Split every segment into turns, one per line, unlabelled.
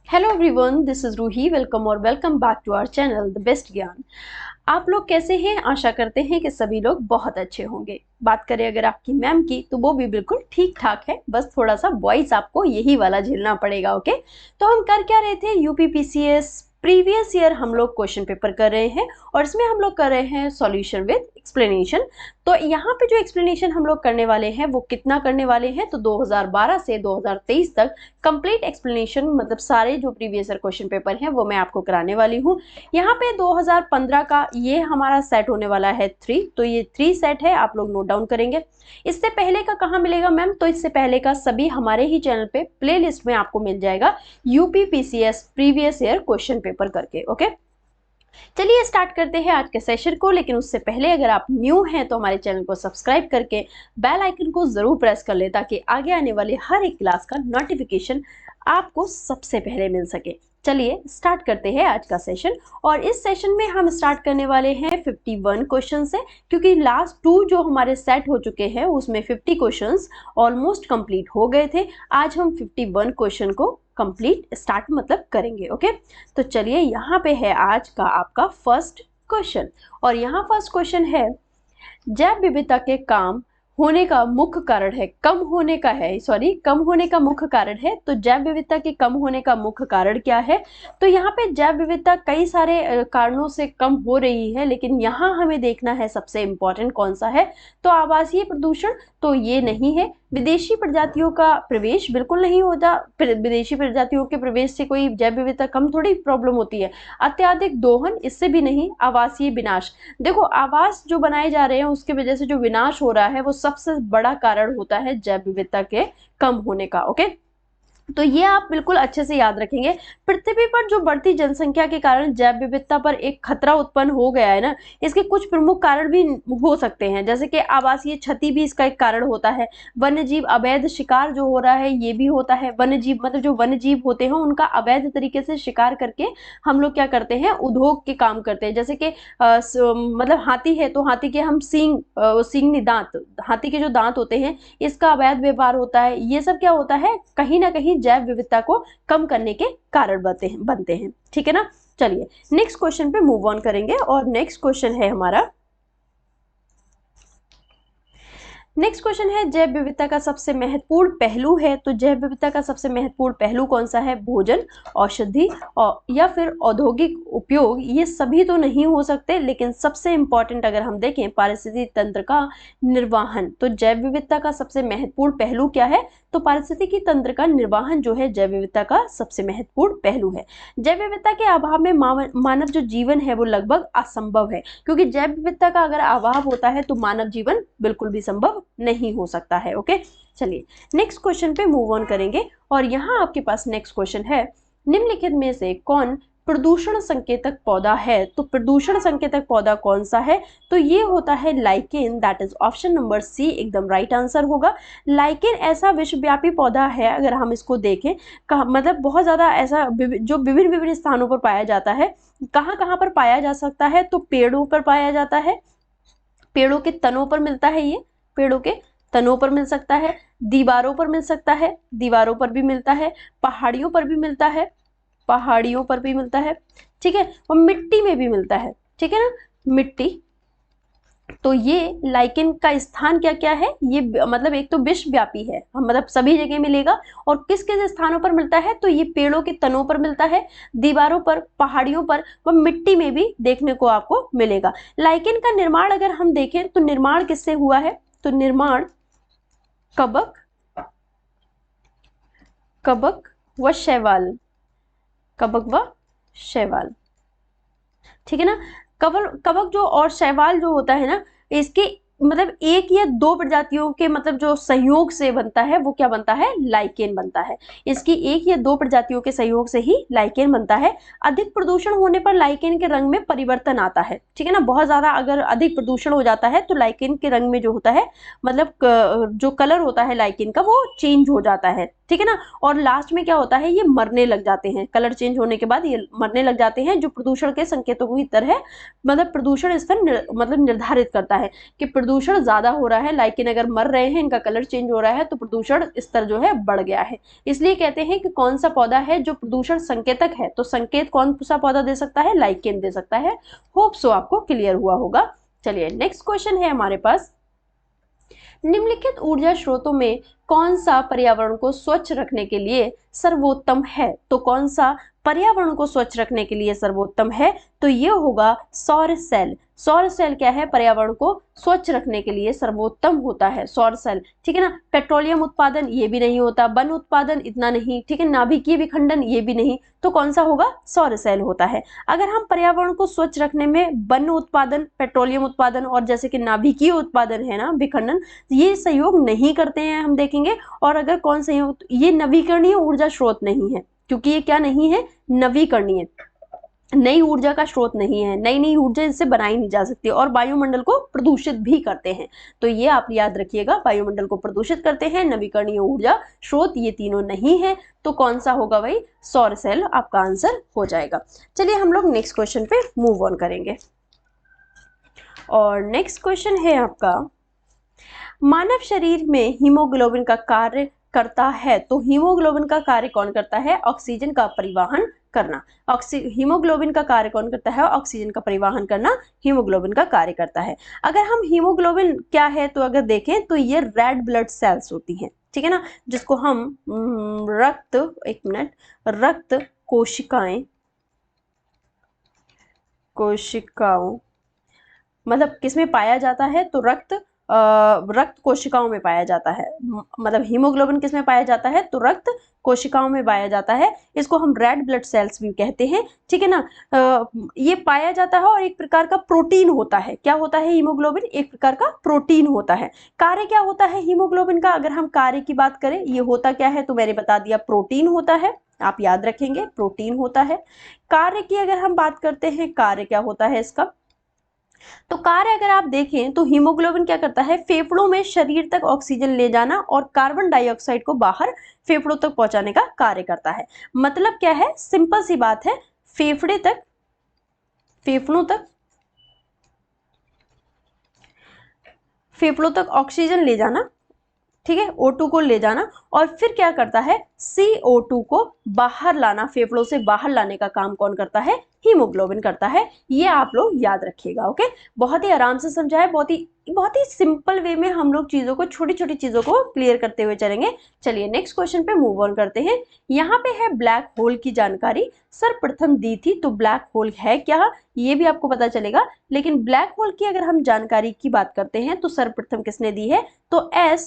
Hello everyone, this is Roohi. Welcome और welcome back to our channel the best Gyan. आप लोग कैसे हैं? आशा करते हैं कि सभी लोग बहुत अच्छे होंगे। बात करें अगर आपकी मैम की, तो वो भी बिल्कुल ठीक ठाक है, बस थोड़ा सा वॉइस आपको यही वाला झेलना पड़ेगा। ओके, तो हम कर क्या रहे थे? यूपीपीसीएस प्रीवियस ईयर हम लोग क्वेश्चन पेपर कर रहे हैं और इसमें हम लोग कर रहे हैं सॉल्यूशन विद एक्सप्लेनेशन। तो यहाँ पे जो एक्सप्लेनेशन हम लोग करने वाले हैं वो कितना करने वाले हैं, तो 2012 से 2023 तक कंप्लीट एक्सप्लेनेशन, मतलब सारे जो प्रीवियस ईयर क्वेश्चन पेपर हैं वो मैं आपको कराने वाली हूँ। यहाँ पे 2015 का ये हमारा सेट होने वाला है 3, तो ये 3 सेट है, आप लोग नोट डाउन करेंगे। इससे पहले का कहाँ मिलेगा मैम? तो इससे पहले का सभी हमारे ही चैनल पे प्लेलिस्ट में आपको मिल जाएगा, UPPCS previous year question paper करके। ओके, चलिए स्टार्ट करते हैं आज के सेशन को। लेकिन उससे पहले अगर आप न्यू हैं तो हमारे चैनल को सब्सक्राइब करके बेल आइकन को जरूर प्रेस कर ले, ताकि आगे आने वाली हर एक क्लास का नोटिफिकेशन आपको सबसे पहले मिल सके। चलिए स्टार्ट करते हैं आज का सेशन। और इस सेशन में हम स्टार्ट करने वाले हैं 51 क्वेश्चन से, क्योंकि लास्ट 2 जो हमारे सेट हो चुके हैं उसमें 50 क्वेश्चंस ऑलमोस्ट कंप्लीट हो गए थे। आज हम 51 क्वेश्चन को कंप्लीट स्टार्ट मतलब करेंगे। ओके, तो चलिए यहाँ पे है आज का आपका फर्स्ट क्वेश्चन। और यहाँ फर्स्ट क्वेश्चन है, जैव विविधता के कम होने का मुख्य कारण है, कम होने का मुख्य कारण है। तो जैव विविधता के कम होने का मुख्य कारण क्या है? तो यहाँ पे जैव विविधता कई सारे कारणों से कम हो रही है, लेकिन यहाँ हमें देखना है सबसे इंपॉर्टेंट कौन सा है। तो आवासीय प्रदूषण तो ये नहीं है। विदेशी प्रजातियों का प्रवेश बिल्कुल नहीं होता। विदेशी प्रजातियों के प्रवेश से कोई जैव विविधता कम थोड़ी प्रॉब्लम होती है। अत्याधिक दोहन, इससे भी नहीं। आवासीय विनाश, देखो आवास जो बनाए जा रहे हैं उसकी वजह से जो विनाश हो रहा है वो सबसे बड़ा कारण होता है जैव विविधता के कम होने का। ओके, तो ये आप बिल्कुल अच्छे से याद रखेंगे। पृथ्वी पर जो बढ़ती जनसंख्या के कारण जैव विविधता पर एक खतरा उत्पन्न हो गया है ना, इसके कुछ प्रमुख कारण भी हो सकते हैं, जैसे कि आवासीय क्षति भी इसका एक कारण होता है। वन्यजीव अवैध शिकार जो हो रहा है ये भी होता है। वन्यजीव मतलब जो वन्यजीव होते हैं उनका अवैध तरीके से शिकार करके हम लोग क्या करते हैं, उद्योग के काम करते हैं। जैसे कि मतलब हाथी है तो हाथी के हम सींग दांत, हाथी के जो दांत होते हैं इसका अवैध व्यवहार होता है। ये सब क्या होता है, कहीं ना कहीं जैव विविधता को कम करने के कारण बनते हैं। ठीक है ना। चलिए नेक्स्ट क्वेश्चन पे मूव ऑन करेंगे। और नेक्स्ट क्वेश्चन है हमारा, नेक्स्ट क्वेश्चन है, जैव विविधता का सबसे महत्वपूर्ण पहलू है। तो जैव विविधता का सबसे महत्वपूर्ण पहलू कौन सा है? भोजन, औषधि या फिर औद्योगिक उपयोग। ये सभी तो नहीं हो सकते, लेकिन सबसे इंपॉर्टेंट अगर हम देखें पारिस्थितिक तंत्र का निर्वहन। तो जैव विविधता का सबसे महत्वपूर्ण पहलू क्या है? तो पारिस्थितिकी तंत्र का निर्वहन जो है जैव विविधता का सबसे महत्वपूर्ण पहलू है। जैव विविधता के अभाव में मानव जो जीवन है वो लगभग असंभव है, क्योंकि जैव विविधता का अगर अभाव होता है तो मानव जीवन बिल्कुल भी संभव नहीं हो सकता है। ओके, चलिए नेक्स्ट क्वेश्चन पे मूव ऑन करेंगे। और यहाँ आपके पास नेक्स्ट क्वेश्चन है, निम्नलिखित में से कौन प्रदूषण संकेतक पौधा है? तो प्रदूषण संकेतक पौधा कौन सा है? तो ये होता है lichen, that is option number C एकदम राइट आंसर होगा। लाइकेन ऐसा विश्वव्यापी पौधा है, अगर हम इसको देखें मतलब बहुत ज्यादा ऐसा जो विभिन्न विभिन्न स्थानों पर पाया जाता है। कहाँ कहाँ पर पाया जा सकता है? तो पेड़ों पर पाया जाता है, पेड़ों के तनों पर मिलता है, ये पेड़ों के तनों पर मिल सकता है, दीवारों पर मिल सकता है, दीवारों पर भी मिलता है, पहाड़ियों पर भी मिलता है, पहाड़ियों पर भी मिलता है। ठीक है, और मिट्टी में भी मिलता है। ठीक है ना, मिट्टी। तो ये लाइकेन का स्थान क्या क्या है? ये मतलब एक तो विश्वव्यापी है, मतलब सभी जगह मिलेगा। और किस किस स्थानों पर मिलता है? तो ये पेड़ों के तनों पर मिलता है, दीवारों पर, पहाड़ियों पर व मिट्टी में भी देखने को आपको मिलेगा। लाइकेन का निर्माण अगर हम देखें तो निर्माण किससे हुआ है? तो निर्माण कवक व शैवाल, कवक व शैवाल। ठीक है ना। कवक जो और शैवाल जो होता है ना, इसके मतलब एक या दो प्रजातियों के मतलब जो संयोग से बनता है वो क्या बनता है? लाइकेन बनता है। इसकी एक या दो प्रजातियों के सहयोग से ही लाइकेन बनता है। अधिक प्रदूषण होने पर लाइकेन के रंग में परिवर्तन आता है। ठीक है ना, बहुत ज्यादा अगर अधिक प्रदूषण हो जाता है तो लाइकेन के रंग में जो होता है, मतलब जो कलर होता है लाइकेन का वो चेंज हो जाता है। ठीक है ना, और लास्ट में क्या होता है, ये मरने लग जाते हैं। कलर चेंज होने के बाद ये मरने लग जाते हैं, जो प्रदूषण के संकेतों की तरह मतलब प्रदूषण स्तर मतलब निर्धारित करता है कि प्रदूषण ज्यादा हो रहा है, लाइकेन अगर मर रहे हैं, इनका कलर चेंज हो रहा है, तो प्रदूषण स्तर जो है बढ़ गया है। इसलिए कहते हैं कि कौन सा पौधा है जो प्रदूषण संकेतक है, तो संकेत कौन सा पौधा दे सकता है, लाइकेन दे सकता है। होप सो आपको क्लियर हुआ होगा। चलिए नेक्स्ट क्वेश्चन है हमारे पास, निम्नलिखित ऊर्जा स्रोतों में कौन सा पर्यावरण को स्वच्छ रखने के लिए सर्वोत्तम है, तो कौन सा पर्यावरण को स्वच्छ रखने के लिए सर्वोत्तम है, तो ये होगा सौर सेल। सौर सेल क्या है, पर्यावरण को स्वच्छ रखने के लिए सर्वोत्तम होता है सौर सेल, ठीक है ना। पेट्रोलियम उत्पादन ये भी नहीं होता, वन उत्पादन इतना नहीं, ठीक है, नाभिकीय विखंडन ये भी नहीं, तो कौन सा होगा, सौर सेल होता है। अगर हम पर्यावरण को स्वच्छ रखने में वन उत्पादन, पेट्रोलियम उत्पादन और जैसे कि नाभिकीय उत्पादन है ना, विखंडन, ये सहयोग नहीं करते हैं हम देखेंगे। और अगर कौन सहयोग, ये नवीकरणीय ऊर्जा स्रोत नहीं है, क्योंकि ये क्या नहीं है, नवीकरणीय, नई ऊर्जा का स्रोत नहीं है, नई नई ऊर्जा इससे बनाई नहीं जा सकती और वायुमंडल को प्रदूषित भी करते हैं। तो ये आप याद रखिएगा, वायुमंडल को प्रदूषित करते हैं, नवीकरणीय ऊर्जा स्रोत ये तीनों नहीं है, तो कौन सा होगा भाई, सौर सेल आपका आंसर हो जाएगा। चलिए हम लोग नेक्स्ट क्वेश्चन पे मूव ऑन करेंगे। और नेक्स्ट क्वेश्चन है आपका, मानव शरीर में हीमोग्लोबिन का कार्य करता है, तो हीमोग्लोबिन का कार्य कौन करता है, ऑक्सीजन का परिवहन करना। हीमोग्लोबिन का कार्य कौन करता है, ऑक्सीजन का परिवहन करना हीमोग्लोबिन का कार्य करता है। अगर हम हीमोग्लोबिन क्या है तो अगर देखें तो ये रेड ब्लड सेल्स होती हैं, ठीक है ना, जिसको हम रक्त, एक मिनट, रक्त कोशिकाओं मतलब किसमें पाया जाता है, तो रक्त कोशिकाओं में पाया जाता है। मतलब हीमोग्लोबिन किसमें पाया जाता है, तो रक्त कोशिकाओं में पाया जाता है। इसको हम रेड ब्लड सेल्स भी कहते हैं, ठीक है ना। ये पाया जाता है और एक प्रकार का प्रोटीन होता है। क्या होता है हीमोग्लोबिन, एक प्रकार का प्रोटीन होता है। कार्य क्या होता है हीमोग्लोबिन का, अगर हम कार्य की बात करें, ये होता क्या है, तो मैंने बता दिया, प्रोटीन होता है, आप याद रखेंगे, प्रोटीन होता है। कार्य की अगर हम बात करते हैं, कार्य क्या होता है इसका, तो कार्य अगर आप देखें तो हीमोग्लोबिन क्या करता है, फेफड़ों में शरीर तक ऑक्सीजन ले जाना और कार्बन डाइऑक्साइड को बाहर फेफड़ों तक पहुंचाने का कार्य करता है। मतलब क्या है, सिंपल सी बात है, फेफड़ों तक ऑक्सीजन ले जाना, ठीक है, O2 को ले जाना, और फिर क्या करता है, CO2 को बाहर लाना, फेफड़ों से बाहर लाने का काम कौन करता है, हीमोग्लोबिन करता है। ये आप लोग याद रखिएगा। ओके, बहुत ही आराम से समझा है, बहुत ही सिंपल वे में हम लोग चीजों को, छोटी छोटी चीजों को क्लियर करते हुए चलेंगे। चलिए नेक्स्ट क्वेश्चन पे मूव ऑन करते हैं। यहाँ पे है ब्लैक होल की जानकारी सर्वप्रथम दी थी, तो ब्लैक होल है क्या ये भी आपको पता चलेगा, लेकिन ब्लैक होल की अगर हम जानकारी की बात करते हैं तो सर्वप्रथम किसने दी है, तो एस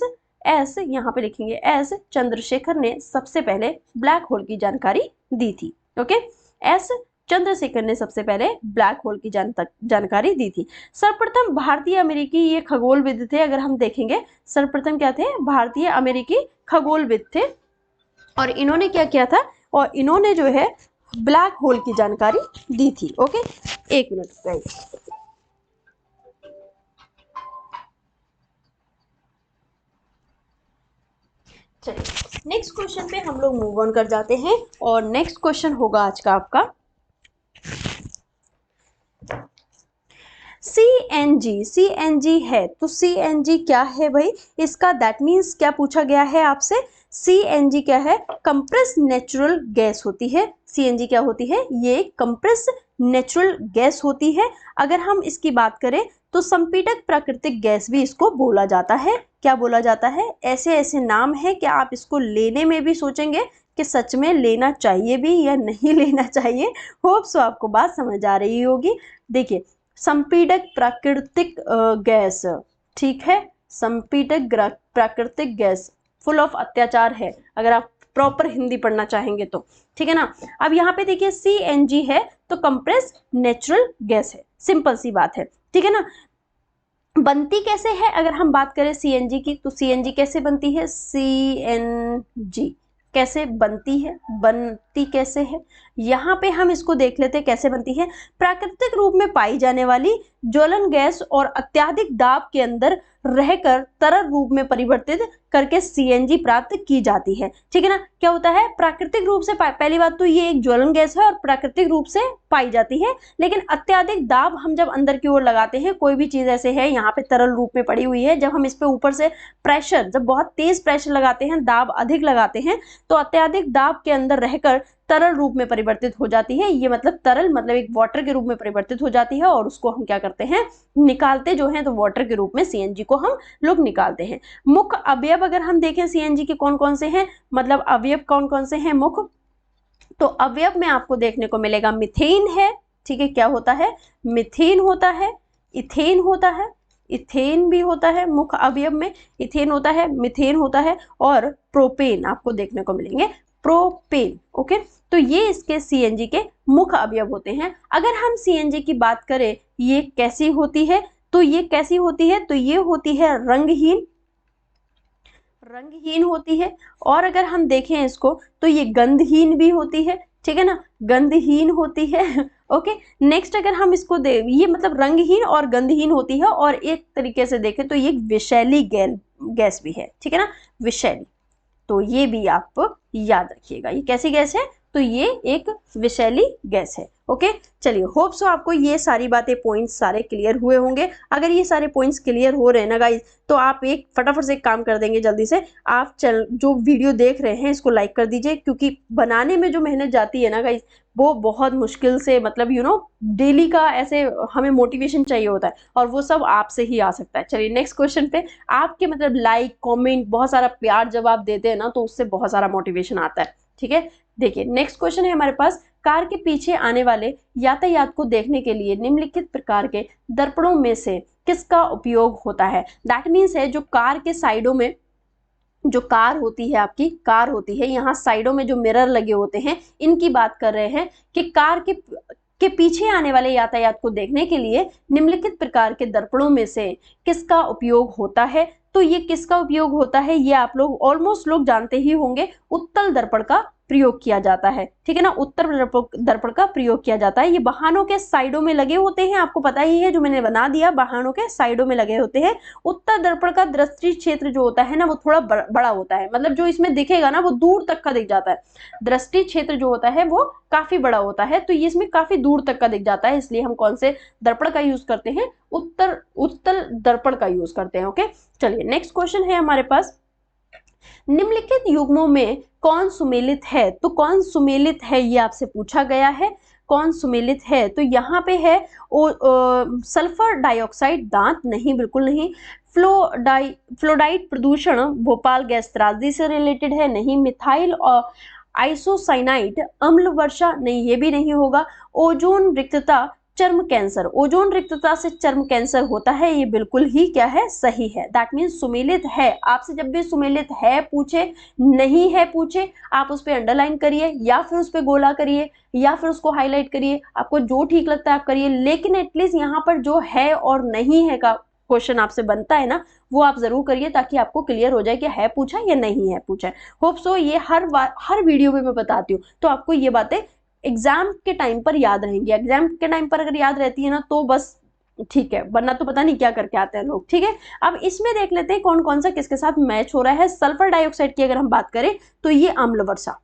यहाँ पे लिखेंगे, एस चंद्रशेखर ने सबसे पहले ब्लैक होल की जानकारी दी थी। ओके, एस चंद्रशेखर ने सबसे पहले ब्लैक होल की जानकारी दी थी। सर्वप्रथम भारतीय अमेरिकी ये खगोलविद थे, अगर हम देखेंगे सर्वप्रथम क्या थे, भारतीय अमेरिकी खगोलविद थे, और इन्होंने क्या किया था, और इन्होंने जो है ब्लैक होल की जानकारी दी थी। ओके, एक मिनट गाइस, चलिए नेक्स्ट क्वेश्चन पे हम लोग मूव ऑन कर जाते हैं। और नेक्स्ट क्वेश्चन होगा आज का आपका CNG है, तो CNG क्या है भाई, इसका दैट मीन्स क्या पूछा गया है आपसे, CNG क्या है, कंप्रेस नेचुरल गैस होती है। CNG क्या होती है, ये कंप्रेस नेचुरल गैस होती है। अगर हम इसकी बात करें तो संपीड़क प्राकृतिक गैस भी इसको बोला जाता है। क्या बोला जाता है, ऐसे ऐसे नाम है कि आप इसको लेने में भी सोचेंगे कि सच में लेना चाहिए भी या नहीं लेना चाहिए। होप सो आपको बात समझ आ रही होगी। देखिए, संपीड़क प्राकृतिक गैस, ठीक है, संपीड़क प्राकृतिक गैस फुल ऑफ अत्याचार है, अगर आप प्रॉपर हिंदी पढ़ना चाहेंगे तो, ठीक है ना। अब यहाँ पे देखिए CNG है तो कंप्रेस नेचुरल गैस है, सिंपल सी बात है, ठीक है ना। बनती कैसे है, अगर हम बात करें CNG की, तो CNG कैसे बनती है, CNG कैसे बनती है, बनती कैसे है, यहाँ पे हम इसको देख लेते हैं कैसे बनती है। प्राकृतिक रूप में पाई जाने वाली ज्वलन गैस और अत्यधिक दाब के अंदर रहकर तरल रूप में परिवर्तित करके सीएनजी प्राप्त की जाती है, ठीक है ना। क्या होता है, प्राकृतिक रूप से पहली बात तो ये एक ज्वलन गैस है और प्राकृतिक रूप से पाई जाती है, लेकिन अत्यधिक दाब हम जब अंदर की ओर लगाते हैं, कोई भी चीज ऐसे है यहाँ पे तरल रूप में पड़ी हुई है, जब हम इस पे ऊपर से प्रेशर, जब बहुत तेज प्रेशर लगाते हैं, दाब अधिक लगाते हैं, तो अत्यधिक दाब के अंदर रहकर तरल रूप में परिवर्तित हो जाती है। ये मतलब तरल मतलब एक वाटर के रूप में परिवर्तित हो जाती है और उसको हम क्या करते हैं, निकालते जो है, तो वाटर के रूप में सीएनजी को हम लोग निकालते हैं। मुख्य अवयव अगर हम देखें सीएनजी के कौन कौन से हैं, मतलब अवयव कौन कौन से हैं मुख्य, तो अवयव में आपको देखने को मिलेगा मिथेन है, ठीक है, क्या होता है, मिथेन होता है, इथेन होता है, इथेन भी होता है मुख्य अवयव में, इथेन होता है, मिथेन होता है और प्रोपेन आपको देखने को मिलेंगे, प्रोपेन। ओके, तो ये इसके सीएनजी के मुख्य अवयव होते हैं। अगर हम सीएनजी की बात करें, ये कैसी होती है, तो ये कैसी होती है, तो ये होती है रंगहीन, रंगहीन होती है। और अगर हम देखें इसको तो ये गंधहीन भी होती है, ठीक है ना, गंधहीन होती है। ओके, नेक्स्ट अगर हम इसको ये मतलब रंगहीन और गंधहीन होती है, और एक तरीके से देखें तो ये विषैली गैस भी है, ठीक है ना, विषैली। तो ये भी आप याद रखिएगा, ये कैसी गैस है, तो ये एक विषैली गैस है। ओके, चलिए, होप सो आपको ये सारी बातें, पॉइंट्स सारे क्लियर हुए होंगे। अगर ये सारे पॉइंट्स क्लियर हो रहे हैं ना गाइस, तो आप एक फटाफट से एक काम कर देंगे, जल्दी से आप जो वीडियो देख रहे हैं इसको लाइक कर दीजिए, क्योंकि बनाने में जो मेहनत जाती है ना गाइस, वो बहुत मुश्किल से, मतलब डेली का ऐसे हमें मोटिवेशन चाहिए होता है, और वो सब आपसे ही आ सकता है। चलिए नेक्स्ट क्वेश्चन पे, आपके मतलब लाइक कमेंट बहुत सारा प्यार जब आप देते हैं ना, तो उससे बहुत सारा मोटिवेशन आता है, ठीक है। देखिए नेक्स्ट क्वेश्चन है हमारे पास, कार के पीछे आने वाले यातायात को देखने के लिए निम्नलिखित प्रकार के दर्पणों में से किसका उपयोग होता है। दैट मीन्स है, जो कार के साइडों में, जो कार होती है, आपकी कार होती है, यहाँ साइडों में जो मिरर लगे होते हैं, इनकी बात कर रहे हैं कि कार के पीछे आने वाले यातायात को देखने के लिए निम्नलिखित प्रकार के दर्पणों में से किसका उपयोग होता है। तो ये किसका उपयोग होता है, ये आप लोग ऑलमोस्ट लोग जानते ही होंगे, उत्तल दर्पण का प्रयोग किया जाता है, ठीक है ना, उत्तर दर्पण का प्रयोग किया जाता है। ये वाहनों के साइडों में लगे होते हैं, आपको पता ही है, जो मैंने बना दिया, वाहनों के साइडों में लगे होते हैं। उत्तर दर्पण का दृष्टि क्षेत्र जो होता है ना, वो थोड़ा बड़ा होता है, मतलब जो इसमें दिखेगा ना वो दूर तक का दिख जाता है। दृष्टि क्षेत्र जो होता है वो काफी बड़ा होता है, तो ये इसमें काफी दूर तक का दिख जाता है, इसलिए हम कौन से दर्पण का यूज करते हैं, उत्तल दर्पण का यूज करते हैं। ओके, चलिए नेक्स्ट क्वेश्चन है हमारे पास, निम्नलिखित युग्मों में कौन सुमेलित है। तो कौन सुमेलित है ये आपसे पूछा गया है, कौन सुमेलित है, तो यहाँ पे है सल्फर डाइऑक्साइड, दांत नहीं, बिल्कुल नहीं। फ्लोराइड प्रदूषण भोपाल गैस त्रासदी से रिलेटेड है, नहीं। मिथाइल और आइसोसाइनाइड अम्ल वर्षा, नहीं, ये भी नहीं होगा। ओजोन रिक्तता चर्म कैंसर, ओजोन रिक्तता से चर्म कैंसर होता है, ये बिल्कुल ही क्या है, सही है। दैट मीन्स सुमेलित है। आपसे जब भी सुमेलित है पूछे, नहीं है पूछे, आप उस पर अंडरलाइन करिए, या फिर उस पर गोला करिए, या फिर उसको हाईलाइट करिए, आपको जो ठीक लगता है आप करिए, लेकिन एटलीस्ट यहाँ पर जो है और नहीं है का क्वेश्चन आपसे बनता है ना, वो आप जरूर करिए, ताकि आपको क्लियर हो जाए कि है पूछा या नहीं है पूछा। होप सो ये हर वीडियो में मैं बताती हूँ, तो आपको ये बातें एग्जाम के टाइम पर याद रहेंगी। एग्जाम के टाइम पर अगर याद रहती है ना तो बस ठीक है, वरना तो पता नहीं क्या करके आते हैं लोग, ठीक है। अब इसमें देख लेते हैं कौन कौन सा किसके साथ मैच हो रहा है। सल्फर डाइऑक्साइड की अगर हम बात करें तो ये अम्ल वर्षा,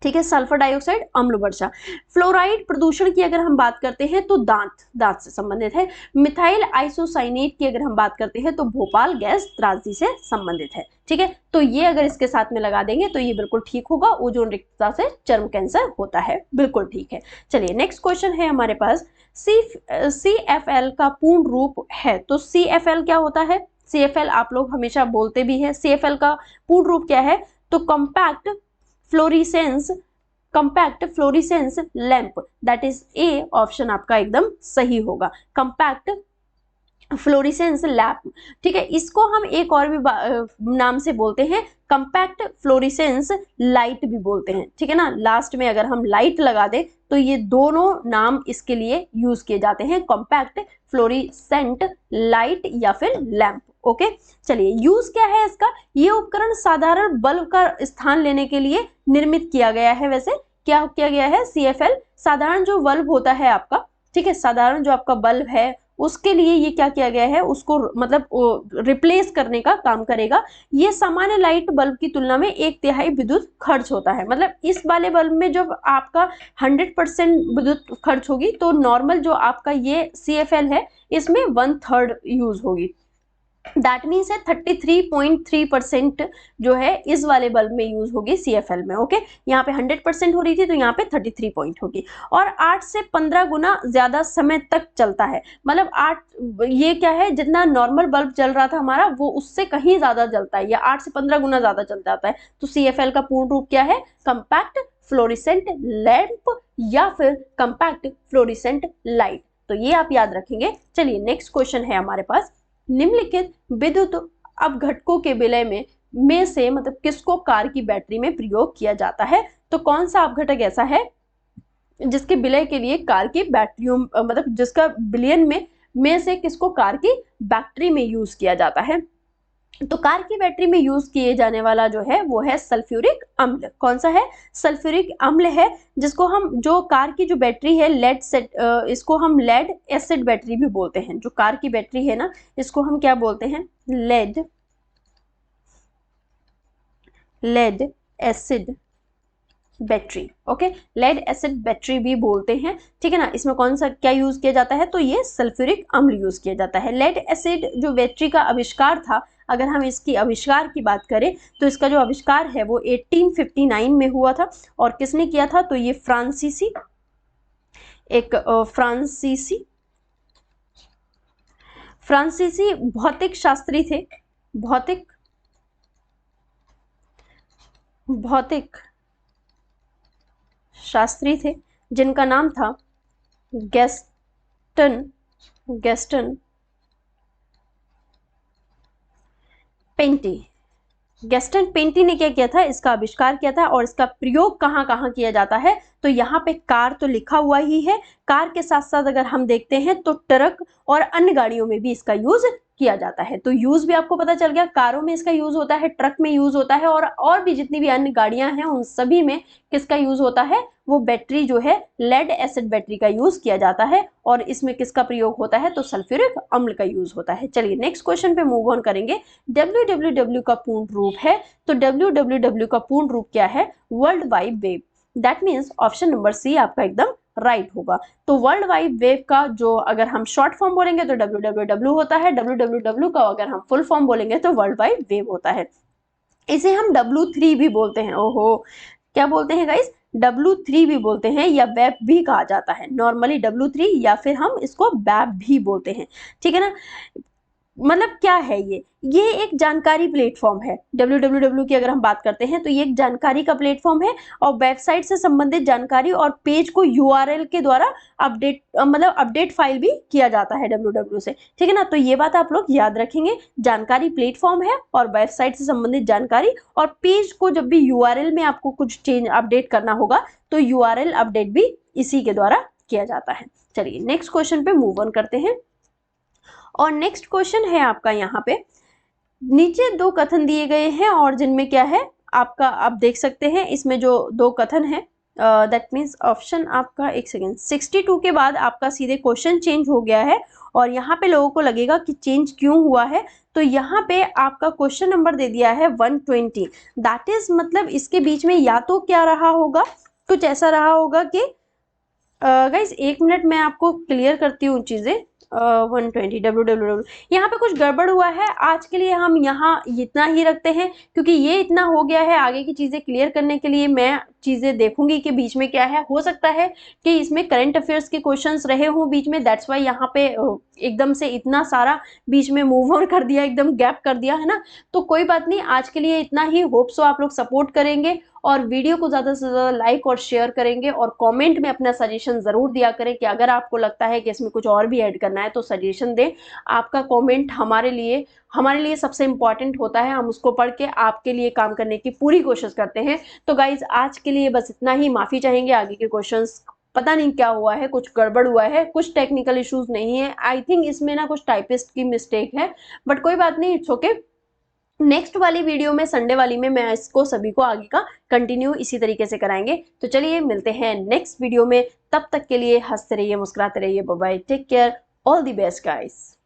ठीक है, सल्फर डाइऑक्साइड अम्ल वर्षा। फ्लोराइड प्रदूषण की अगर हम बात करते हैं तो दांत से संबंधित है। मिथाइल आइसोसाइनेट की अगर हम बात करते हैं तो भोपाल गैस त्रासदी से संबंधित है, ठीक है। तो ये अगर इसके साथ में लगा देंगे तो ये बिल्कुल ठीक होगा, ओजोन रिक्तता से चर्म कैंसर होता है, बिल्कुल ठीक है। चलिए नेक्स्ट क्वेश्चन है हमारे पास, CFL का पूर्ण रूप है। तो CFL क्या होता है, CFL आप लोग हमेशा बोलते भी है, CFL का पूर्ण रूप क्या है, तो compact florescence lamp, that is A option आपका एकदम सही होगा, कंपैक्ट फ्लोरिसेंस लैंप, ठीक है। इसको हम एक और भी नाम से बोलते हैं, कंपैक्ट फ्लोरिसेंस लाइट भी बोलते हैं, ठीक है ना। लास्ट में अगर हम लाइट लगा दें तो ये दोनों नाम इसके लिए यूज किए जाते हैं, कंपैक्ट फ्लोरिसेंट लाइट या फिर लैंप। ओके, चलिए यूज क्या है इसका, ये उपकरण साधारण बल्ब का स्थान लेने के लिए निर्मित किया गया है। वैसे क्या किया गया है, CFL साधारण जो बल्ब होता है आपका, ठीक है, साधारण जो आपका बल्ब है उसके लिए ये क्या किया गया है, उसको मतलब रिप्लेस करने का काम करेगा। ये सामान्य लाइट बल्ब की तुलना में 1/3 विद्युत खर्च होता है। मतलब इस वाले बल्ब में जब आपका 100% विद्युत खर्च होगी तो नॉर्मल जो आपका ये CFL है इसमें 1/3 यूज होगी। दैट मीन्स है 33.3% जो है इस वाले बल्ब में यूज होगी CFL में। ओके, यहाँ पे 100% हो रही थी तो यहाँ पे 33 पॉइंट होगी। और 8 से 15 गुना ज्यादा समय तक चलता है। मतलब 8, ये क्या है, जितना नॉर्मल बल्ब चल रहा था हमारा वो उससे कहीं ज्यादा जलता है, या 8 से 15 गुना ज्यादा चल जाता है। तो CFL का पूर्ण रूप क्या है, कंपैक्ट फ्लोरिसेंट लैंप या फिर कंपैक्ट फ्लोरिसेंट लाइट। तो ये आप याद रखेंगे। चलिए नेक्स्ट क्वेश्चन है हमारे पास, निम्नलिखित विद्युत अपघटकों के विलय में से मतलब किसको कार की बैटरी में प्रयोग किया जाता है। तो कौन सा अपघटक ऐसा है जिसके विलय के लिए कार की बैटरियों मतलब जिसका विलयन में से किसको कार की बैटरी में यूज किया जाता है। तो कार की बैटरी में यूज किए जाने वाला जो है वो है सल्फ्यूरिक अम्ल। कौन सा है, सल्फ्यूरिक अम्ल है, जिसको हम जो कार की जो बैटरी है लेड सेट इसको हम लेड एसिड बैटरी भी बोलते हैं। जो कार की बैटरी है ना इसको हम क्या बोलते हैं, lead acid battery. Okay, lead acid battery भी बोलते हैं, ठीक है ना। इसमें कौन सा क्या यूज किया जाता है, तो ये सल्फ्यूरिक अम्ल यूज किया जाता है। लेड एसिड जो बैटरी का आविष्कार था, अगर हम इसकी आविष्कार की बात करें तो इसका जो आविष्कार है वो 1859 में हुआ था। और किसने किया था, तो ये फ्रांसीसी भौतिक शास्त्री थे, भौतिक शास्त्री थे, जिनका नाम था गैस्टन पेंटी। गैस्टन पेंटी ने क्या किया था, इसका आविष्कार किया था। और इसका प्रयोग कहाँ कहाँ किया जाता है, तो यहाँ पे कार तो लिखा हुआ ही है, कार के साथ साथ अगर हम देखते हैं तो ट्रक और अन्य गाड़ियों में भी इसका यूज किया जाता है। तो यूज भी आपको पता चल गया, कारों में इसका यूज होता है, ट्रक में यूज होता है, और भी जितनी भी अन्य गाड़ियां हैं उन सभी में किसका यूज होता है, वो बैटरी जो है लेड एसिड बैटरी का यूज किया जाता है। और इसमें किसका प्रयोग होता है, तो सल्फ्यूरिक अम्ल का यूज होता है। चलिए नेक्स्ट क्वेश्चन पे मूव ऑन करेंगे। WWW का पूर्ण रूप है, तो WWW का पूर्ण रूप क्या है, world wide web. That means option number C आपका एकदम राइट होगा। तो वर्ल्ड वाइड वेब का जो अगर हम शॉर्ट फॉर्म बोलेंगे तो WWW होता है, WWW का अगर हम फुल फॉर्म बोलेंगे तो वर्ल्ड वाइड वेब होता है। इसे हम W3 भी बोलते हैं। ओहो, क्या बोलते हैं गाइस, W3 भी बोलते हैं, या वेब भी कहा जाता है। नॉर्मली W3 या फिर हम इसको वेब भी बोलते हैं, ठीक है ना। मतलब क्या है ये एक जानकारी प्लेटफॉर्म है। WWW की अगर हम बात करते हैं तो ये एक जानकारी का प्लेटफॉर्म है, और वेबसाइट से संबंधित जानकारी और पेज को URL के द्वारा अपडेट फाइल भी किया जाता है WWW से, ठीक है ना। तो ये बात आप लोग याद रखेंगे, जानकारी प्लेटफॉर्म है और वेबसाइट से संबंधित जानकारी, और पेज को जब भी URL में आपको कुछ चेंज अपडेट करना होगा तो URL अपडेट भी इसी के द्वारा किया जाता है। चलिए नेक्स्ट क्वेश्चन पे मूव ऑन करते हैं। और नेक्स्ट क्वेश्चन है आपका यहाँ पे, नीचे 2 कथन दिए गए हैं और जिनमें क्या है आपका, आप देख सकते हैं इसमें जो 2 कथन है, दैट मीन्स ऑप्शन आपका, एक सेकेंड, 62 के बाद आपका सीधे क्वेश्चन चेंज हो गया है। और यहाँ पे लोगों को लगेगा कि चेंज क्यों हुआ है, तो यहाँ पे आपका क्वेश्चन नंबर दे दिया है 120। दैट इज मतलब इसके बीच में या तो क्या रहा होगा, कुछ ऐसा रहा होगा कि गाइज 1 मिनट मैं आपको क्लियर करती हूँ चीजें। 120 WWW यहाँ पे कुछ गड़बड़ हुआ है। आज के लिए हम यहाँ इतना ही रखते हैं, क्योंकि ये इतना हो गया है। आगे की चीजें क्लियर करने के लिए मैं चीजें देखूंगी कि बीच में क्या है। हो सकता है कि इसमें करंट अफेयर्स के क्वेश्चंस रहे हों बीच में, दैट्स वाई यहाँ पे एकदम से इतना सारा बीच में मूव ऑन कर दिया, एकदम गैप कर दिया है ना। तो कोई बात नहीं, आज के लिए इतना ही। होप सो आप लोग सपोर्ट करेंगे और वीडियो को ज़्यादा से ज़्यादा लाइक और शेयर करेंगे, और कमेंट में अपना सजेशन ज़रूर दिया करें कि अगर आपको लगता है कि इसमें कुछ और भी ऐड करना है तो सजेशन दें। आपका कमेंट हमारे लिए सबसे इम्पॉर्टेंट होता है। हम उसको पढ़ के आपके लिए काम करने की पूरी कोशिश करते हैं। तो गाइज आज के लिए बस इतना ही। माफ़ी चाहेंगे, आगे के क्वेश्चंस पता नहीं क्या हुआ है, कुछ गड़बड़ हुआ है, कुछ टेक्निकल इश्यूज नहीं है। आई थिंक इसमें ना कुछ टाइपिस्ट की मिस्टेक है, बट कोई बात नहीं, इट्स ओके। नेक्स्ट वाली वीडियो में, संडे वाली में, मैं इसको सभी को आगे का कंटिन्यू इसी तरीके से कराएंगे। तो चलिए मिलते हैं नेक्स्ट वीडियो में, तब तक के लिए हंसते रहिए, मुस्कुराते रहिए, bye bye, take care. All the best guys.